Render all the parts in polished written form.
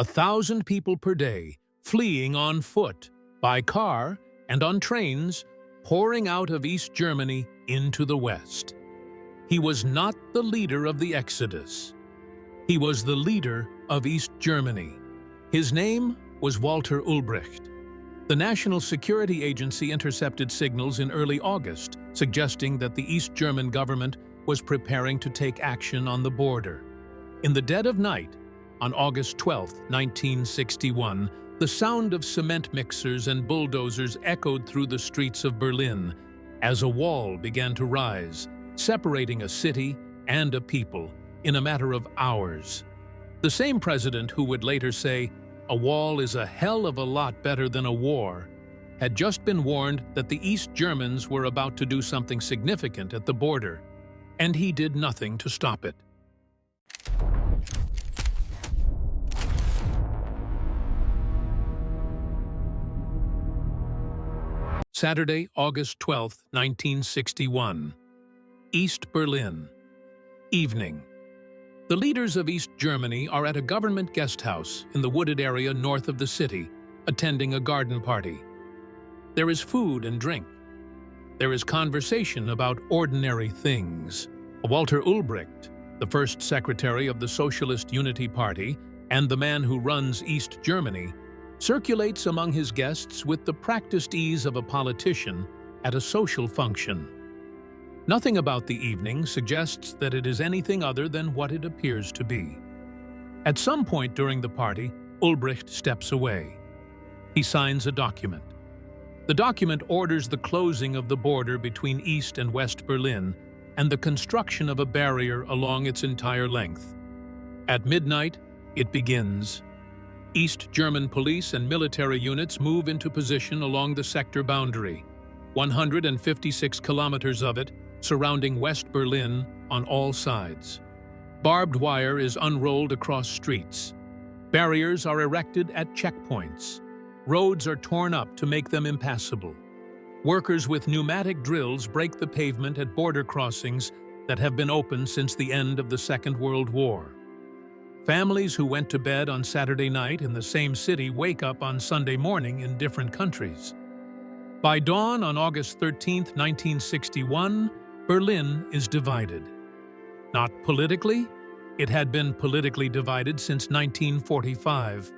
1,000 people per day, fleeing on foot, by car, and on trains, pouring out of East Germany into the West. He was not the leader of the Exodus. He was the leader of East Germany. His name was Walter Ulbricht. The National Security Agency intercepted signals in early August, suggesting that the East German government was preparing to take action on the border. In the dead of night, on August 12, 1961, the sound of cement mixers and bulldozers echoed through the streets of Berlin as a wall began to rise, separating a city and a people in a matter of hours. The same president who would later say, "A wall is a hell of a lot better than a war," had just been warned that the East Germans were about to do something significant at the border, and he did nothing to stop it. Saturday, August 12, 1961. East Berlin. Evening. The leaders of East Germany are at a government guest house in the wooded area north of the city, attending a garden party. There is food and drink. There is conversation about ordinary things. Walter Ulbricht, the first secretary of the Socialist Unity Party and the man who runs East Germany, circulates among his guests with the practiced ease of a politician at a social function. Nothing about the evening suggests that it is anything other than what it appears to be. At some point during the party, Ulbricht steps away. He signs a document. The document orders the closing of the border between East and West Berlin and the construction of a barrier along its entire length. At midnight, it begins. East German police and military units move into position along the sector boundary, 156 kilometers of it surrounding West Berlin on all sides. Barbed wire is unrolled across streets. Barriers are erected at checkpoints. Roads are torn up to make them impassable. Workers with pneumatic drills break the pavement at border crossings that have been open since the end of the Second World War. Families who went to bed on Saturday night in the same city wake up on Sunday morning in different countries. By dawn on August 13, 1961, Berlin is divided. Not politically, it had been politically divided since 1945.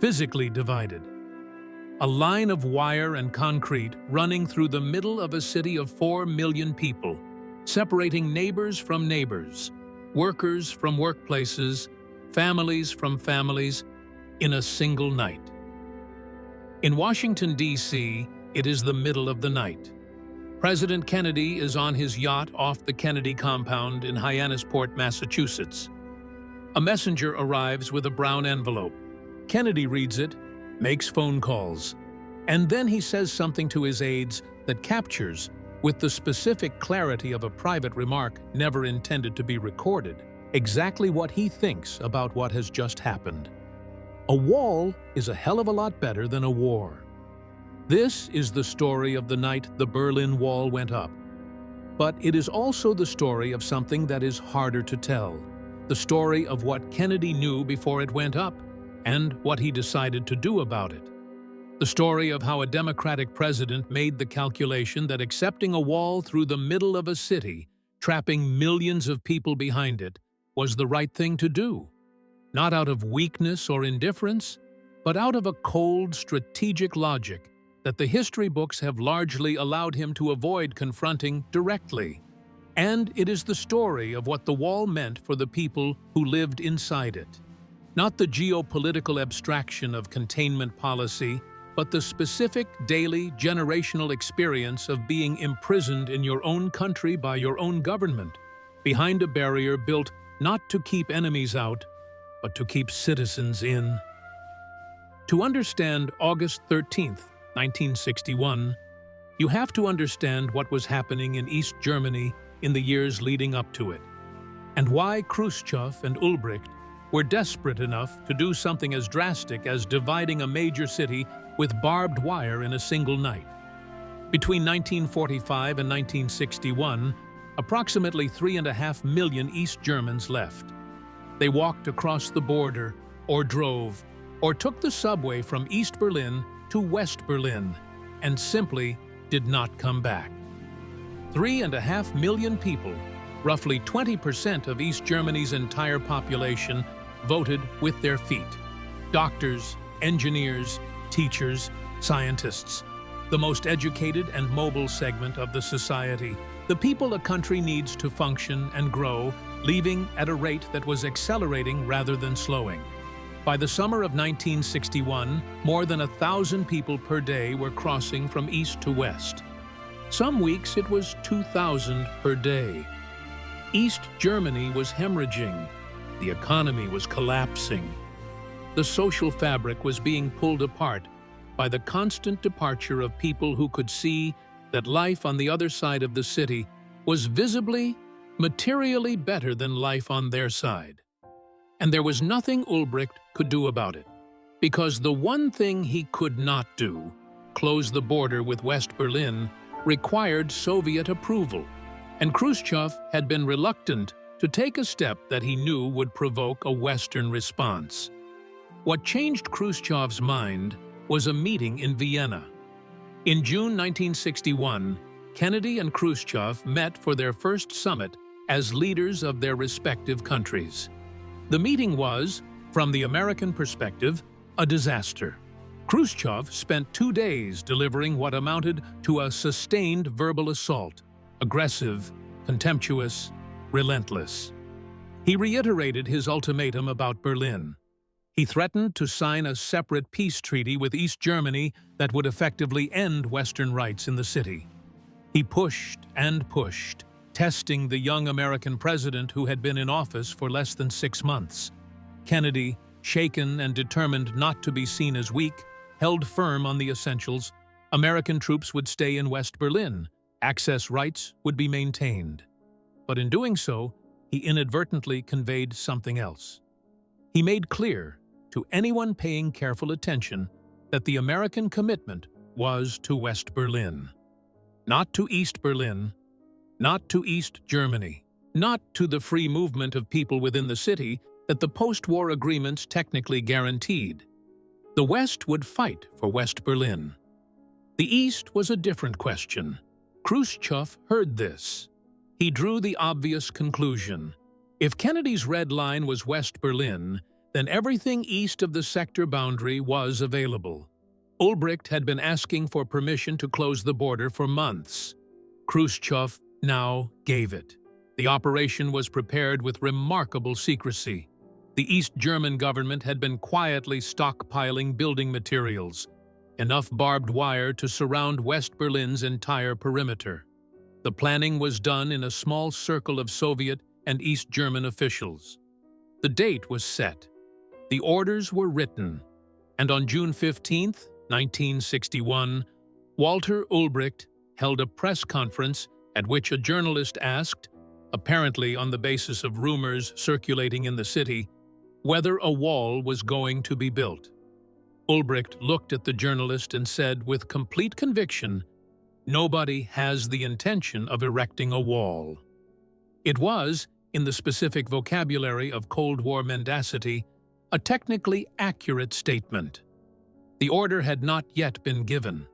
Physically divided. A line of wire and concrete running through the middle of a city of 4 million people, separating neighbors from neighbors, workers from workplaces, families from families, in a single night. In Washington, D.C., it is the middle of the night. President Kennedy is on his yacht off the Kennedy compound in Hyannisport, Massachusetts. A messenger arrives with a brown envelope. Kennedy reads it, makes phone calls, and then he says something to his aides that captures, with the specific clarity of a private remark never intended to be recorded, exactly what he thinks about what has just happened. A wall is a hell of a lot better than a war. This is the story of the night the Berlin Wall went up. But it is also the story of something that is harder to tell, the story of what Kennedy knew before it went up, and what he decided to do about it. The story of how a Democratic president made the calculation that accepting a wall through the middle of a city, trapping millions of people behind it, was the right thing to do. Not out of weakness or indifference, but out of a cold, strategic logic that the history books have largely allowed him to avoid confronting directly. And it is the story of what the wall meant for the people who lived inside it. Not the geopolitical abstraction of containment policy, but the specific daily, generational experience of being imprisoned in your own country by your own government, behind a barrier built not to keep enemies out, but to keep citizens in. To understand August 13th, 1961, you have to understand what was happening in East Germany in the years leading up to it, and why Khrushchev and Ulbricht were desperate enough to do something as drastic as dividing a major city with barbed wire in a single night. Between 1945 and 1961, approximately 3.5 million East Germans left. They walked across the border, or drove, or took the subway from East Berlin to West Berlin, and simply did not come back. 3.5 million people, roughly 20% of East Germany's entire population, voted with their feet. Doctors, engineers, teachers, scientists, the most educated and mobile segment of the society, the people a country needs to function and grow, leaving at a rate that was accelerating rather than slowing. By the summer of 1961, more than 1,000 people per day were crossing from east to west. Some weeks it was 2,000 per day. East Germany was hemorrhaging. The economy was collapsing. The social fabric was being pulled apart by the constant departure of people who could see that life on the other side of the city was visibly, materially better than life on their side. And there was nothing Ulbricht could do about it, because the one thing he could not do, close the border with West Berlin, required Soviet approval, and Khrushchev had been reluctant to take a step that he knew would provoke a Western response. What changed Khrushchev's mind was a meeting in Vienna. In June 1961, Kennedy and Khrushchev met for their first summit as leaders of their respective countries. The meeting was, from the American perspective, a disaster. Khrushchev spent 2 days delivering what amounted to a sustained verbal assault, aggressive, contemptuous, relentless. He reiterated his ultimatum about Berlin. He threatened to sign a separate peace treaty with East Germany that would effectively end Western rights in the city. He pushed and pushed, testing the young American president who had been in office for less than 6 months. Kennedy, shaken and determined not to be seen as weak, held firm on the essentials. American troops would stay in West Berlin. Access rights would be maintained. But in doing so, he inadvertently conveyed something else. He made clear to anyone paying careful attention that the American commitment was to West Berlin, not to East Berlin, not to East Germany, not to the free movement of people within the city that the post-war agreements technically guaranteed. The West would fight for West Berlin. The East was a different question. Khrushchev heard this. He drew the obvious conclusion. If Kennedy's red line was West Berlin, then everything east of the sector boundary was available. Ulbricht had been asking for permission to close the border for months. Khrushchev now gave it. The operation was prepared with remarkable secrecy. The East German government had been quietly stockpiling building materials, enough barbed wire to surround West Berlin's entire perimeter. The planning was done in a small circle of Soviet and East German officials. The date was set. The orders were written, and on June 15, 1961, Walter Ulbricht held a press conference at which a journalist asked, apparently on the basis of rumors circulating in the city, whether a wall was going to be built. Ulbricht looked at the journalist and said with complete conviction, "Nobody has the intention of erecting a wall." It was, in the specific vocabulary of Cold War mendacity, a technically accurate statement. The order had not yet been given.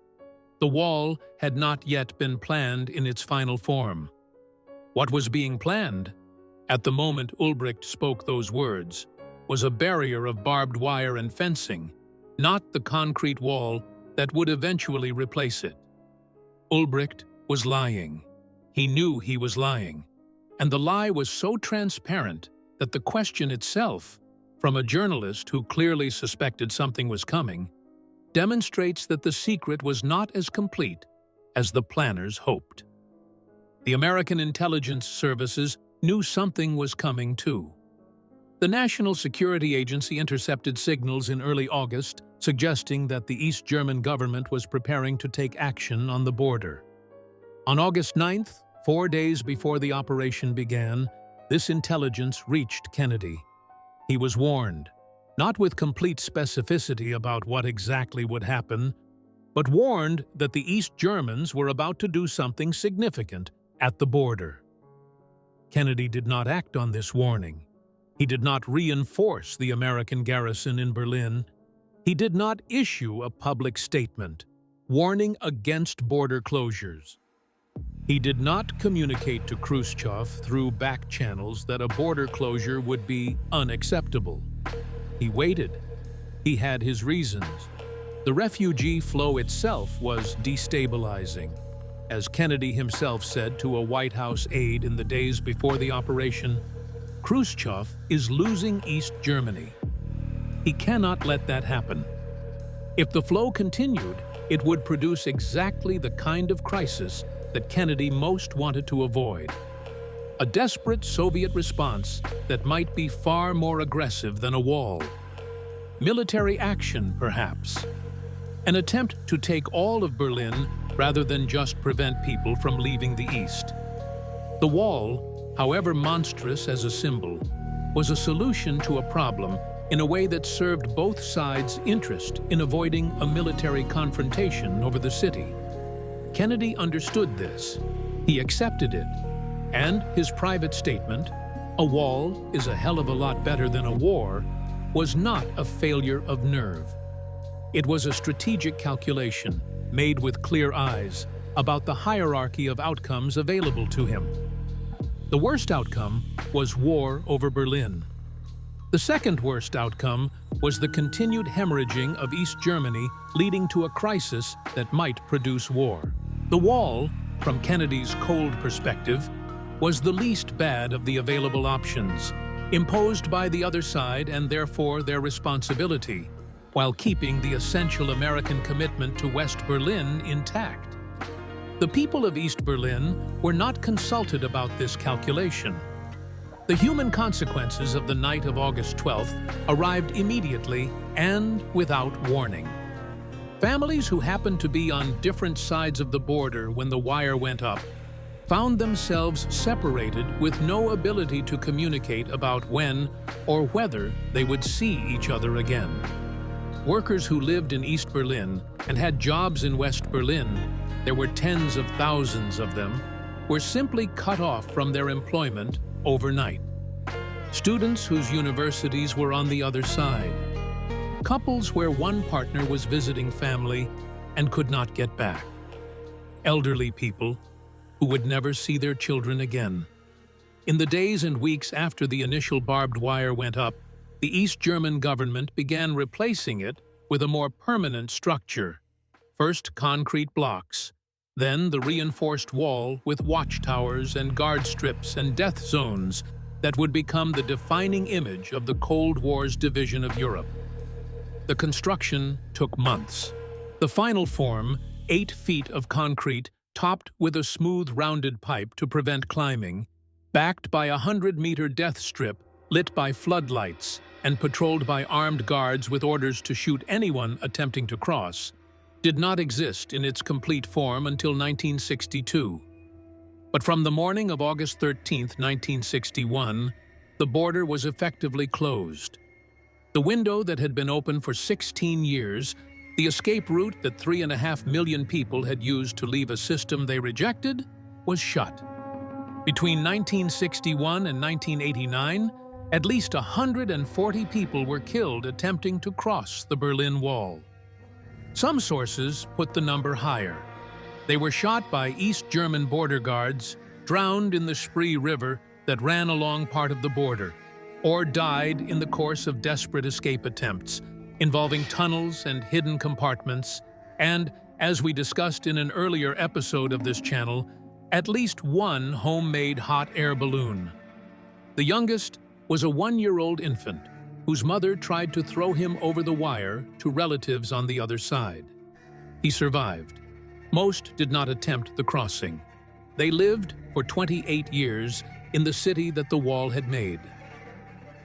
The wall had not yet been planned in its final form. What was being planned, at the moment Ulbricht spoke those words, was a barrier of barbed wire and fencing, not the concrete wall that would eventually replace it. Ulbricht was lying. He knew he was lying. And the lie was so transparent that the question itself, from a journalist who clearly suspected something was coming, demonstrates that the secret was not as complete as the planners hoped. The American intelligence services knew something was coming too. The National Security Agency intercepted signals in early August suggesting that the East German government was preparing to take action on the border. On August 9th, 4 days before the operation began, this intelligence reached Kennedy. He was warned, not with complete specificity about what exactly would happen, but warned that the East Germans were about to do something significant at the border. Kennedy did not act on this warning. He did not reinforce the American garrison in Berlin. He did not issue a public statement warning against border closures. He did not communicate to Khrushchev through back channels that a border closure would be unacceptable. He waited. He had his reasons. The refugee flow itself was destabilizing. As Kennedy himself said to a White House aide in the days before the operation, Khrushchev is losing East Germany. He cannot let that happen. If the flow continued, it would produce exactly the kind of crisis that Kennedy most wanted to avoid. A desperate Soviet response that might be far more aggressive than a wall. Military action, perhaps. An attempt to take all of Berlin rather than just prevent people from leaving the East. The wall, however monstrous as a symbol, was a solution to a problem in a way that served both sides' interest in avoiding a military confrontation over the city. Kennedy understood this. He accepted it, and his private statement, "A wall is a hell of a lot better than a war," was not a failure of nerve. It was a strategic calculation, made with clear eyes, about the hierarchy of outcomes available to him. The worst outcome was war over Berlin. The second worst outcome was the continued hemorrhaging of East Germany, leading to a crisis that might produce war. The wall, from Kennedy's cold perspective, was the least bad of the available options, imposed by the other side and therefore their responsibility, while keeping the essential American commitment to West Berlin intact. The people of East Berlin were not consulted about this calculation. The human consequences of the night of August 12th arrived immediately and without warning. Families who happened to be on different sides of the border when the wire went up found themselves separated with no ability to communicate about when or whether they would see each other again. Workers who lived in East Berlin and had jobs in West Berlin, there were tens of thousands of them, were simply cut off from their employment overnight. Students whose universities were on the other side. Couples where one partner was visiting family and could not get back. Elderly people who would never see their children again. In the days and weeks after the initial barbed wire went up, the East German government began replacing it with a more permanent structure. First concrete blocks, then the reinforced wall with watchtowers and guard strips and death zones that would become the defining image of the Cold War's division of Europe. The construction took months. The final form, 8 feet of concrete topped with a smooth rounded pipe to prevent climbing, backed by a 100-meter death strip lit by floodlights and patrolled by armed guards with orders to shoot anyone attempting to cross, did not exist in its complete form until 1962. But from the morning of August 13, 1961, the border was effectively closed. The window that had been open for 16 years, the escape route that 3.5 million people had used to leave a system they rejected, was shut. Between 1961 and 1989, at least 140 people were killed attempting to cross the Berlin Wall. Some sources put the number higher. They were shot by East German border guards, drowned in the Spree River that ran along part of the border, or died in the course of desperate escape attempts, involving tunnels and hidden compartments, and, as we discussed in an earlier episode of this channel, at least one homemade hot air balloon. The youngest was a 1-year-old infant whose mother tried to throw him over the wire to relatives on the other side. He survived. Most did not attempt the crossing. They lived for 28 years in the city that the wall had made.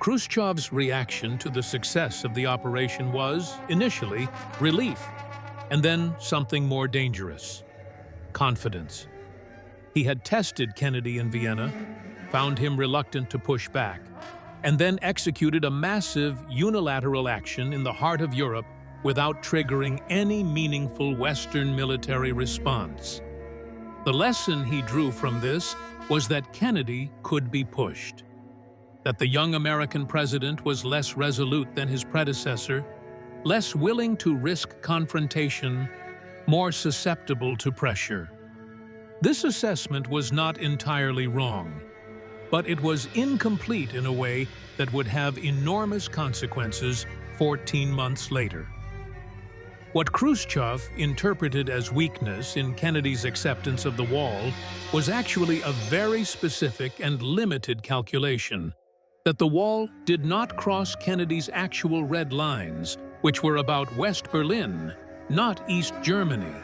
Khrushchev's reaction to the success of the operation was, initially, relief, and then something more dangerous: confidence. He had tested Kennedy in Vienna, found him reluctant to push back, and then executed a massive unilateral action in the heart of Europe without triggering any meaningful Western military response. The lesson he drew from this was that Kennedy could be pushed. that the young American president was less resolute than his predecessor, less willing to risk confrontation, more susceptible to pressure. This assessment was not entirely wrong, but it was incomplete in a way that would have enormous consequences 14 months later. What Khrushchev interpreted as weakness in Kennedy's acceptance of the wall was actually a very specific and limited calculation, that the wall did not cross Kennedy's actual red lines, which were about West Berlin, not East Germany.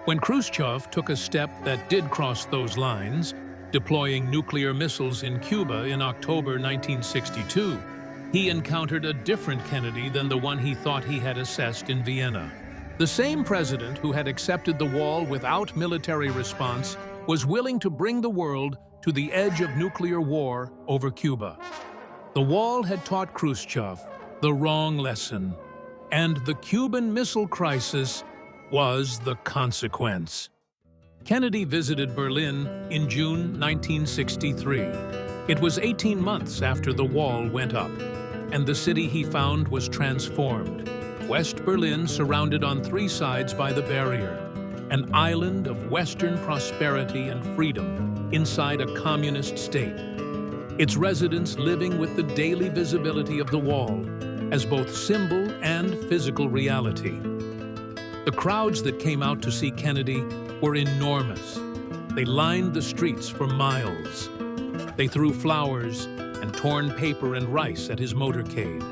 When Khrushchev took a step that did cross those lines, deploying nuclear missiles in Cuba in October 1962, he encountered a different Kennedy than the one he thought he had assessed in Vienna. The same president who had accepted the wall without military response was willing to bring the world to the edge of nuclear war over Cuba. The wall had taught Khrushchev the wrong lesson, and the Cuban Missile Crisis was the consequence. Kennedy visited Berlin in June 1963. It was 18 months after the wall went up, and the city he found was transformed. West Berlin surrounded on three sides by the barrier, an island of Western prosperity and freedom inside a communist state, its residents living with the daily visibility of the wall as both symbol and physical reality. The crowds that came out to see Kennedy were enormous. They lined the streets for miles. They threw flowers and torn paper and rice at his motorcade.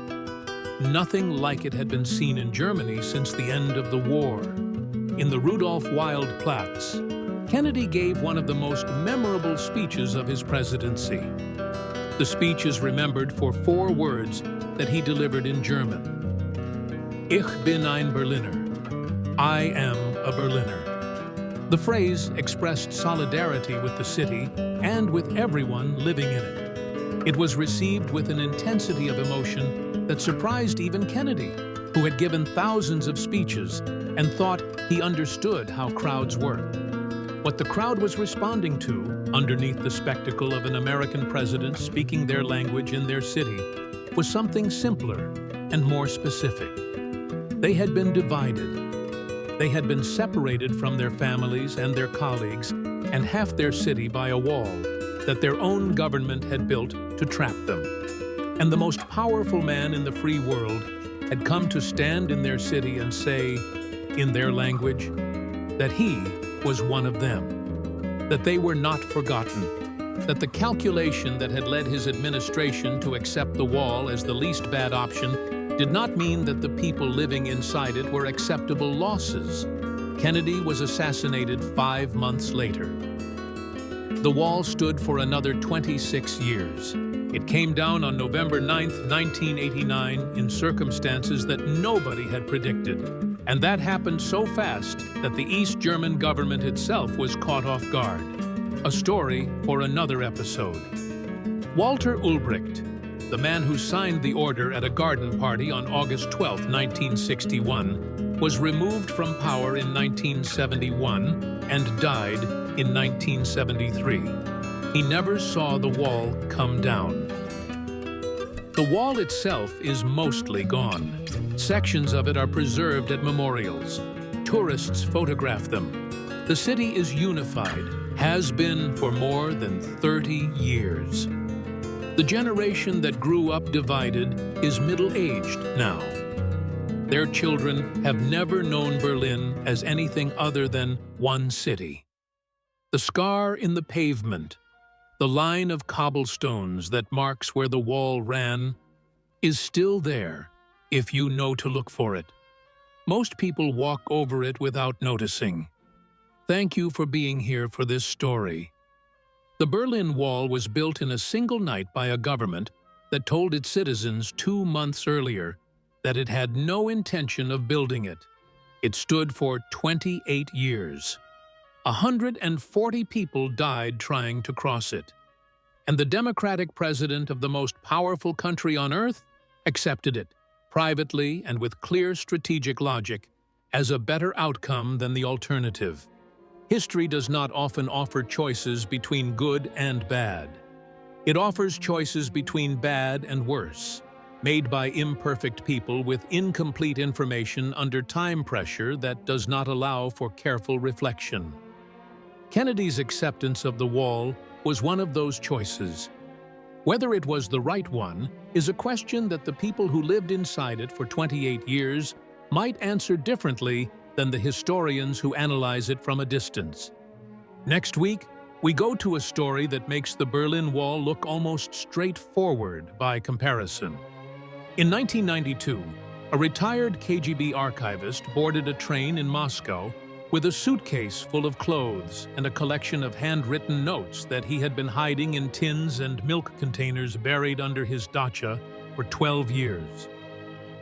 Nothing like it had been seen in Germany since the end of the war. In the Rudolf-Wilde-Platz, Kennedy gave one of the most memorable speeches of his presidency. The speech is remembered for 4 words that he delivered in German. Ich bin ein Berliner. I am a Berliner. The phrase expressed solidarity with the city and with everyone living in it. It was received with an intensity of emotion that surprised even Kennedy, who had given thousands of speeches and thought he understood how crowds work. What the crowd was responding to, underneath the spectacle of an American president speaking their language in their city, was something simpler and more specific. They had been divided. They had been separated from their families and their colleagues and half their city by a wall that their own government had built to trap them. And the most powerful man in the free world had come to stand in their city and say, in their language, that he was one of them, that they were not forgotten, that the calculation that had led his administration to accept the wall as the least bad option did not mean that the people living inside it were acceptable losses. Kennedy was assassinated 5 months later. The wall stood for another 26 years. It came down on November 9, 1989, in circumstances that nobody had predicted. And that happened so fast that the East German government itself was caught off guard. A story for another episode. Walter Ulbricht, the man who signed the order at a garden party on August 12, 1961, was removed from power in 1971 and died in 1973. He never saw the wall come down. The wall itself is mostly gone. Sections of it are preserved at memorials. Tourists photograph them. The city is unified, has been for more than 30 years. The generation that grew up divided is middle-aged now. Their children have never known Berlin as anything other than one city. The scar in the pavement, the line of cobblestones that marks where the wall ran, is still there if you know to look for it. Most people walk over it without noticing. Thank you for being here for this story. The Berlin Wall was built in a single night by a government that told its citizens 2 months earlier that it had no intention of building it. It stood for 28 years. 140 people died trying to cross it. And the Democratic president of the most powerful country on earth accepted it, privately and with clear strategic logic, as a better outcome than the alternative. History does not often offer choices between good and bad. It offers choices between bad and worse, made by imperfect people with incomplete information under time pressure that does not allow for careful reflection. Kennedy's acceptance of the wall was one of those choices. Whether it was the right one is a question that the people who lived inside it for 28 years might answer differently than the historians who analyze it from a distance. Next week, we go to a story that makes the Berlin Wall look almost straightforward by comparison. In 1992, a retired KGB archivist boarded a train in Moscow with a suitcase full of clothes and a collection of handwritten notes that he had been hiding in tins and milk containers buried under his dacha for 12 years.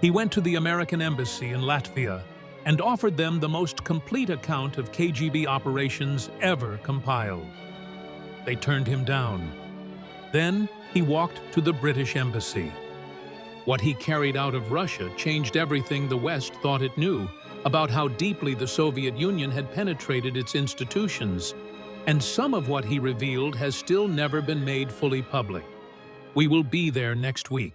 He went to the American embassy in Latvia and offered them the most complete account of KGB operations ever compiled. They turned him down. Then he walked to the British embassy. What he carried out of Russia changed everything the West thought it knew about how deeply the Soviet Union had penetrated its institutions, and some of what he revealed has still never been made fully public. We will be there next week.